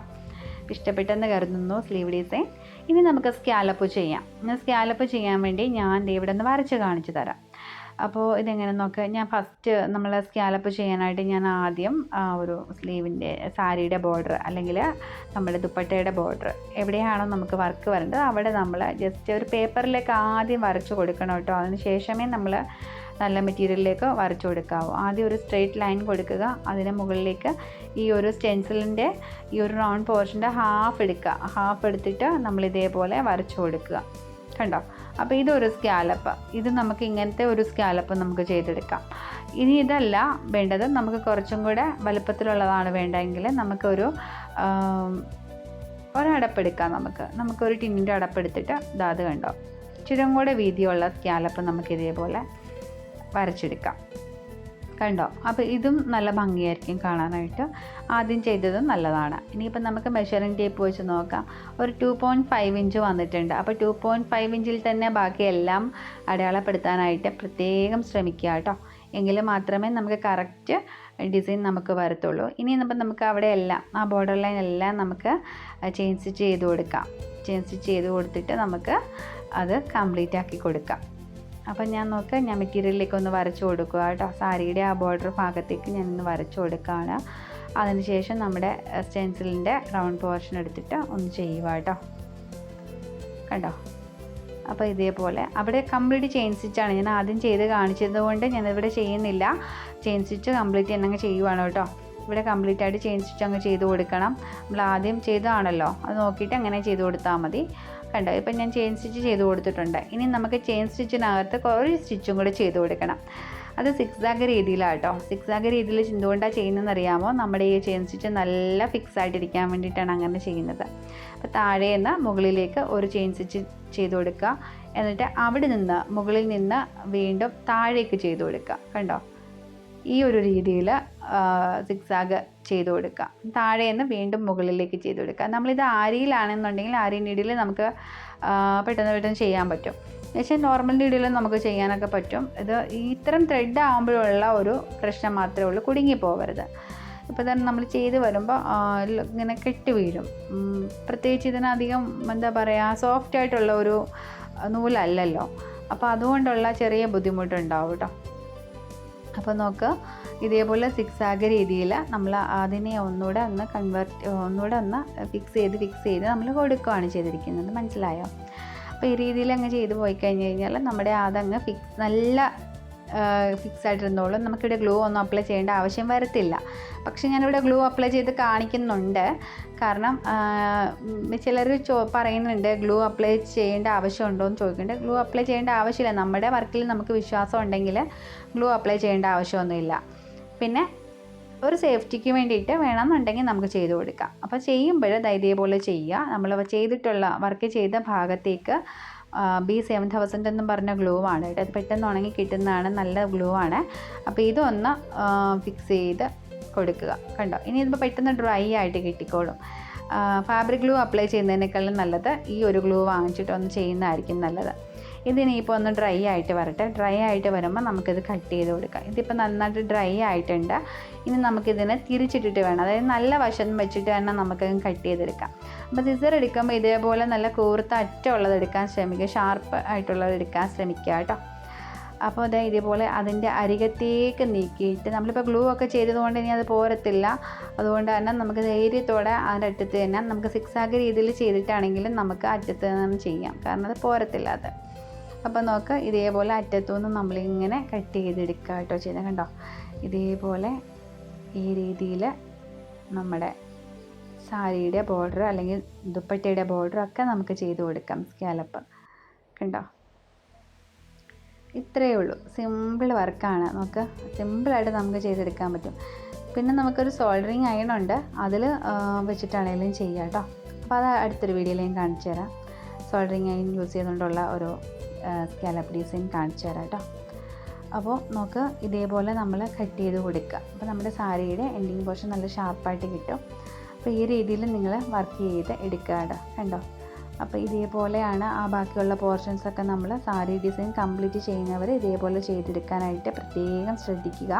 ഇഷ്ടപ്പെട്ടെന്ന് കരുതുന്നു സ്ലീവ് ഡിസൈൻ. ഇനി നമുക്ക് സ്കാലപ്പ് ചെയ്യാം. സ്കാലപ്പ് ചെയ്യാൻ വേണ്ടി ഞാൻ ഇവിടെ നിന്ന് വരച്ച് കാണിച്ചു തരാം. അപ്പോൾ ഇതെങ്ങനെ നോക്കുക. ഞാൻ ഫസ്റ്റ് നമ്മൾ സ്കാലപ്പ് ചെയ്യാനായിട്ട് ഞാൻ ആദ്യം ഒരു സ്ലീവിൻ്റെ സാരിയുടെ ബോർഡർ അല്ലെങ്കിൽ നമ്മുടെ ദുപ്പട്ടയുടെ ബോർഡർ എവിടെയാണോ നമുക്ക് വർക്ക് വരേണ്ടത് അവിടെ നമ്മൾ ജസ്റ്റ് ഒരു പേപ്പറിലേക്ക് ആദ്യം വരച്ച് കൊടുക്കണം കേട്ടോ. അതിന് ശേഷമേ നമ്മൾ നല്ല മെറ്റീരിയലിലേക്ക് വരച്ചു കൊടുക്കാവൂ. ആദ്യം ഒരു സ്ട്രെയിറ്റ് ലൈൻ കൊടുക്കുക. അതിന് മുകളിലേക്ക് ഈ ഒരു സ്റ്റെൻസിലിൻ്റെ ഈ ഒരു റൗണ്ട് പോർഷൻ്റെ ഹാഫ് എടുക്കുക. ഹാഫ് എടുത്തിട്ട് നമ്മൾ ഇതേപോലെ വരച്ചു കൊടുക്കുക. കണ്ടോ, അപ്പോൾ ഇതൊരു സ്കാലപ്പ്. ഇത് നമുക്ക് ഇങ്ങനത്തെ ഒരു സ്കാലപ്പ് നമുക്ക് ചെയ്തെടുക്കാം. ഇനി ഇതല്ല വേണ്ടത്, നമുക്ക് കുറച്ചും കൂടെ വലുപ്പത്തിലുള്ളതാണ് വേണ്ടതെങ്കിൽ നമുക്കൊരു ഒരടപ്പെടുക്കാം. നമുക്കൊരു ടിന്നിൻ്റെ അടപ്പെടുത്തിട്ട് അത് കണ്ടോ, ഇച്ചിരി കൂടെ വീതിയുള്ള സ്കാലപ്പ് നമുക്ക് ഇതേപോലെ വരച്ചെടുക്കാം. കണ്ടോ, അപ്പോൾ ഇതും നല്ല ഭംഗിയായിരിക്കും കാണാനായിട്ട്. ആദ്യം ചെയ്തതും നല്ലതാണ്. ഇനിയിപ്പോൾ നമുക്ക് മെഷറിംഗ് ടേപ്പ് വെച്ച് നോക്കാം. ഒരു 2.5 ഇഞ്ച് വന്നിട്ടുണ്ട്. അപ്പോൾ 2.5 ഇഞ്ചിൽ തന്നെ ബാക്കിയെല്ലാം അടയാളപ്പെടുത്താനായിട്ട് പ്രത്യേകം ശ്രമിക്കുക കേട്ടോ. എങ്കിൽ മാത്രമേ നമുക്ക് കറക്റ്റ് ഡിസൈൻ നമുക്ക് വരത്തുള്ളൂ. ഇനി നമുക്ക് അവിടെ എല്ലാം ആ ബോർഡർ ലൈൻ എല്ലാം നമുക്ക് ചെയിൻ സ്റ്റിച്ച് ചെയ്ത് കൊടുക്കാം. ചെയിൻ സ്റ്റിച്ച് ചെയ്ത് കൊടുത്തിട്ട് നമുക്ക് അത് കംപ്ലീറ്റ് ആക്കി കൊടുക്കാം. അപ്പം ഞാൻ മെറ്റീരിയലിലേക്ക് ഒന്ന് വരച്ച് കൊടുക്കുക കേട്ടോ. സാരിയുടെ ആ ബോർഡർ ഭാഗത്തേക്ക് ഞാനൊന്ന് വരച്ച് കൊടുക്കുകയാണ്. അതിനുശേഷം നമ്മുടെ സ്റ്റെൻസിലിൻ്റെ റൗണ്ട് പോർഷൻ എടുത്തിട്ട് ഒന്ന് ചെയ്യുക കേട്ടോ. കണ്ടോ, അപ്പോൾ ഇതേപോലെ അവിടെ കംപ്ലീറ്റ് ചെയിൻ സ്റ്റിച്ചാണ് ഞാൻ ആദ്യം ചെയ്ത് കാണിച്ചത് കൊണ്ട് ഞാനിവിടെ ചെയ്യുന്നില്ല. ചെയിൻ സ്റ്റിച്ച് കംപ്ലീറ്റ് തന്നെ അങ്ങ് ചെയ്യുവാണ് കേട്ടോ. ഇവിടെ കംപ്ലീറ്റ് ആയിട്ട് ചെയിൻ സ്റ്റിച്ച് അങ്ങ് ചെയ്ത് കൊടുക്കണം. നമ്മൾ ആദ്യം ചെയ്തതാണല്ലോ, അത് നോക്കിയിട്ട് അങ്ങനെ ചെയ്ത് കൊടുത്താൽ മതി. കണ്ടോ, ഇപ്പം ഞാൻ ചെയിൻ സ്റ്റിച്ച് ചെയ്ത് കൊടുത്തിട്ടുണ്ട്. ഇനി നമുക്ക് ചെയിൻ സ്റ്റിച്ചിനകത്ത് ഒരു സ്റ്റിച്ചും കൂടെ ചെയ്ത് കൊടുക്കണം. അത് സിക്സാഗ് രീതിയിലാണ് കേട്ടോ. സിക്സാഗ് രീതിയിൽ എന്തുകൊണ്ടാണ് ചെയ്യുന്നതെന്ന് അറിയാമോ? നമ്മുടെ ഈ ചെയിൻ സ്റ്റിച്ച് നല്ല ഫിക്സ് ആയിട്ടിരിക്കാൻ വേണ്ടിയിട്ടാണ് അങ്ങനെ ചെയ്യുന്നത്. അപ്പോൾ താഴേന്ന് മുകളിലേക്ക് ഒരു ചെയിൻ സ്റ്റിച്ച് ചെയ്ത് കൊടുക്കുക. എന്നിട്ട് അവിടെ നിന്ന് മുകളിൽ നിന്ന് വീണ്ടും താഴേക്ക് ചെയ്ത് കൊടുക്കുക. കണ്ടോ, ഈ ഒരു രീതിയിൽ സിക്സാഗ് ചെയ്ത് കൊടുക്കുക. താഴേന്ന് വീണ്ടും മുകളിലേക്ക് ചെയ്ത് കൊടുക്കുക. നമ്മളിത് ആരിയിലാണെന്നുണ്ടെങ്കിൽ ആരി നീഡിൽ നമുക്ക് പെട്ടെന്ന് ചെയ്യാൻ പറ്റും. പക്ഷേ നോർമൽ നീഡിൽ നമുക്ക് ചെയ്യാനൊക്കെ പറ്റും. ഇത് ഇത്തരം ത്രെഡ് ആകുമ്പോഴുള്ള ഒരു പ്രശ്നം മാത്രമേ ഉള്ളൂ, കുടുങ്ങിപ്പോകരുത്. ഇപ്പോൾ തന്നെ നമ്മൾ ചെയ്ത് വരുമ്പോൾ ഇങ്ങനെ കെട്ടി വീഴും. പ്രത്യേകിച്ച് ഇതിനധികം സോഫ്റ്റ് ആയിട്ടുള്ള ഒരു നൂലല്ലല്ലോ. അപ്പോൾ അതുകൊണ്ടുള്ള ചെറിയ ബുദ്ധിമുട്ടുണ്ടാവും കേട്ടോ. അപ്പോൾ ഇതേപോലെ സിക്സാഗ് രീതിയിൽ നമ്മൾ അതിനെ ഒന്നുകൂടെ ഒന്ന് ഫിക്സ് ചെയ്ത് നമ്മൾ കൊടുക്കുകയാണ് ചെയ്തിരിക്കുന്നത്. മനസ്സിലായോ? അപ്പോൾ ഈ രീതിയിൽ അങ്ങ് ചെയ്ത് പോയി കഴിഞ്ഞാൽ നമ്മുടെ അതങ്ങ് നല്ല ഫിക്സ് ആയിട്ടിരുന്നോളും. നമുക്കിവിടെ ഗ്ലൂ ഒന്നും അപ്ലൈ ചെയ്യേണ്ട ആവശ്യം വരത്തില്ല. പക്ഷേ ഞാനിവിടെ ഗ്ലൂ അപ്ലൈ ചെയ്ത് കാണിക്കുന്നുണ്ട്. കാരണം ചിലർ പറയുന്നുണ്ട് ഗ്ലൂ അപ്ലൈ ചെയ്യേണ്ട ആവശ്യമുണ്ടോ എന്ന് ചോദിക്കുന്നുണ്ട്. ഗ്ലൂ അപ്ലൈ ചെയ്യേണ്ട ആവശ്യമില്ല. നമ്മുടെ വർക്കിൽ നമുക്ക് വിശ്വാസം ഉണ്ടെങ്കിൽ ഗ്ലൂ അപ്ലൈ ചെയ്യേണ്ട ആവശ്യമൊന്നുമില്ല. പിന്നെ ഒരു സേഫ്റ്റിക്ക് വേണ്ടിയിട്ട് വേണമെന്നുണ്ടെങ്കിൽ നമുക്ക് ചെയ്ത് കൊടുക്കാം. അപ്പോൾ ചെയ്യുമ്പോൾ ഇതേപോലെ ചെയ്യുക. നമ്മൾ ചെയ്തിട്ടുള്ള വർക്ക് ചെയ്ത ഭാഗത്തേക്ക് B7000 എന്നും പറഞ്ഞ ഗ്ലൂ ആണ് കേട്ടോ. അത് പെട്ടെന്ന് ഉണങ്ങി കിട്ടുന്നതാണ്, നല്ല ഗ്ലൂ ആണ്. അപ്പോൾ ഇതൊന്ന് ഫിക്സ് ചെയ്ത് കൊടുക്കുക. കണ്ടോ, ഇനി ഇതിപ്പോൾ പെട്ടെന്ന് ഡ്രൈ ആയിട്ട് കിട്ടിക്കോളും. ഫാബ്രിക് ഗ്ലൂ അപ്ലൈ ചെയ്യുന്നതിനേക്കാളും നല്ലത് ഈ ഒരു ഗ്ലൂ വാങ്ങിച്ചിട്ട് ഒന്ന് ചെയ്യുന്നതായിരിക്കും നല്ലത്. ഇതിനിപ്പോൾ ഒന്ന് ഡ്രൈ ആയിട്ട് വരട്ടെ. ഡ്രൈ ആയിട്ട് വരുമ്പോൾ നമുക്കിത് കട്ട് ചെയ്ത് കൊടുക്കാം. ഇതിപ്പോൾ നന്നായിട്ട് ഡ്രൈ ആയിട്ടുണ്ട്. ഇനി നമുക്കിതിനെ തിരിച്ചിട്ടിട്ട് വേണം, അതായത് നല്ല വശം വെച്ചിട്ട് തന്നെ നമുക്കത് കട്ട് ചെയ്തെടുക്കാം. അപ്പോൾ സിസർ എടുക്കുമ്പോൾ ഇതേപോലെ നല്ല കൂർത്ത അറ്റമുള്ളത് എടുക്കാൻ ശ്രമിക്കുക, ഷാർപ്പ് ആയിട്ടുള്ളത് എടുക്കാൻ ശ്രമിക്കുക കേട്ടോ. അപ്പോൾ അതായത് ഇതേപോലെ അതിൻ്റെ അരികത്തേക്ക് നീക്കിയിട്ട്, നമ്മളിപ്പോൾ ഗ്ലൂ ഒക്കെ ചെയ്തതുകൊണ്ട് ഇനി അത് പോരത്തില്ല. അതുകൊണ്ട് തന്നെ നമുക്ക് ധൈര്യത്തോടെ അതിൻ്റെ അറ്റത്ത് തന്നെ നമുക്ക് സിക്സാഗ് രീതിയിൽ ചെയ്തിട്ടാണെങ്കിലും നമുക്ക് അറ്റത്ത് നിന്ന് ചെയ്യാം, കാരണം അത് പോരത്തില്ല അത്. അപ്പോൾ നോക്ക്, ഇതേപോലെ അറ്റത്തുനിന്ന് നമ്മളിങ്ങനെ കട്ട് ചെയ്തെടുക്കുക കേട്ടോ ചെയ്യുന്നത്. കണ്ടോ, ഇതേപോലെ ഈ രീതിയിൽ നമ്മുടെ സാരിയുടെ ബോർഡർ അല്ലെങ്കിൽ ദുപ്പട്ടയുടെ ബോർഡർ ഒക്കെ നമുക്ക് ചെയ്ത് കൊടുക്കാം. സ്കാലപ്പ് കണ്ടോ, ഇത്രയേ ഉള്ളൂ. സിമ്പിൾ വർക്കാണ്. നമുക്ക് സിമ്പിളായിട്ട് നമുക്ക് ചെയ്തെടുക്കാൻ പറ്റും. പിന്നെ നമുക്കൊരു സോൾഡറിങ് അയൺ ഉണ്ട്, അതിൽ വെച്ചിട്ടാണെങ്കിലും ചെയ്യാം കേട്ടോ. അപ്പോൾ അത് അടുത്തൊരു വീഡിയോയിൽ ഞാൻ കാണിച്ചു തരാം. സോൾഡറിങ് അയൺ യൂസ് ചെയ്തുകൊണ്ടുള്ള ഒരു സ്കാലപ്പ് ഡിസൈൻ കാണിച്ചു തരാം കേട്ടോ. അപ്പോൾ നമുക്ക് ഇതേപോലെ നമ്മൾ കട്ട് ചെയ്ത് കൊടുക്കുക. അപ്പോൾ നമ്മുടെ സാരിയുടെ എൻഡിങ് പോർഷൻ നല്ല ഷാർപ്പായിട്ട് കിട്ടും. അപ്പോൾ ഈ രീതിയിൽ നിങ്ങൾ വർക്ക് ചെയ്ത് എടുക്കുക കേട്ടോ. കണ്ടോ, അപ്പോൾ ഇതേപോലെയാണ് ആ ബാക്കിയുള്ള പോർഷൻസൊക്കെ നമ്മൾ സാരി ഡിസൈൻ കംപ്ലീറ്റ് ചെയ്യുന്നവർ ഇതേപോലെ ചെയ്തെടുക്കാനായിട്ട് പ്രത്യേകം ശ്രദ്ധിക്കുക.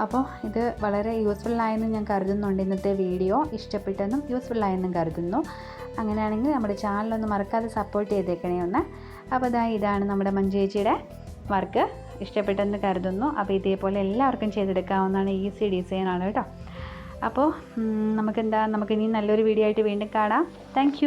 അപ്പോൾ ഇത് വളരെ യൂസ്ഫുള്ളായെന്ന് ഞാൻ കരുതുന്നുണ്ട്. ഇന്നത്തെ വീഡിയോ ഇഷ്ടപ്പെട്ടെന്നും യൂസ്ഫുള്ളായെന്നും കരുതുന്നു. അങ്ങനെയാണെങ്കിൽ നമ്മുടെ ചാനലൊന്ന് മറക്കാതെ സപ്പോർട്ട് ചെയ്തേക്കണേ ഒന്ന്. അപ്പോൾ ഇതാണ് നമ്മുടെ മഞ്ജുചേച്ചിയുടെ വർക്ക്. ഇഷ്ടപ്പെട്ടെന്ന് കരുതുന്നു. അപ്പോൾ ഇതേപോലെ എല്ലാവർക്കും ചെയ്തെടുക്കാവുന്നതാണ്, ഈസി ഡിസൈനാണ് കേട്ടോ. അപ്പോൾ നമുക്കിനി നല്ലൊരു വീഡിയോ ആയിട്ട് വീണ്ടും കാണാം. താങ്ക്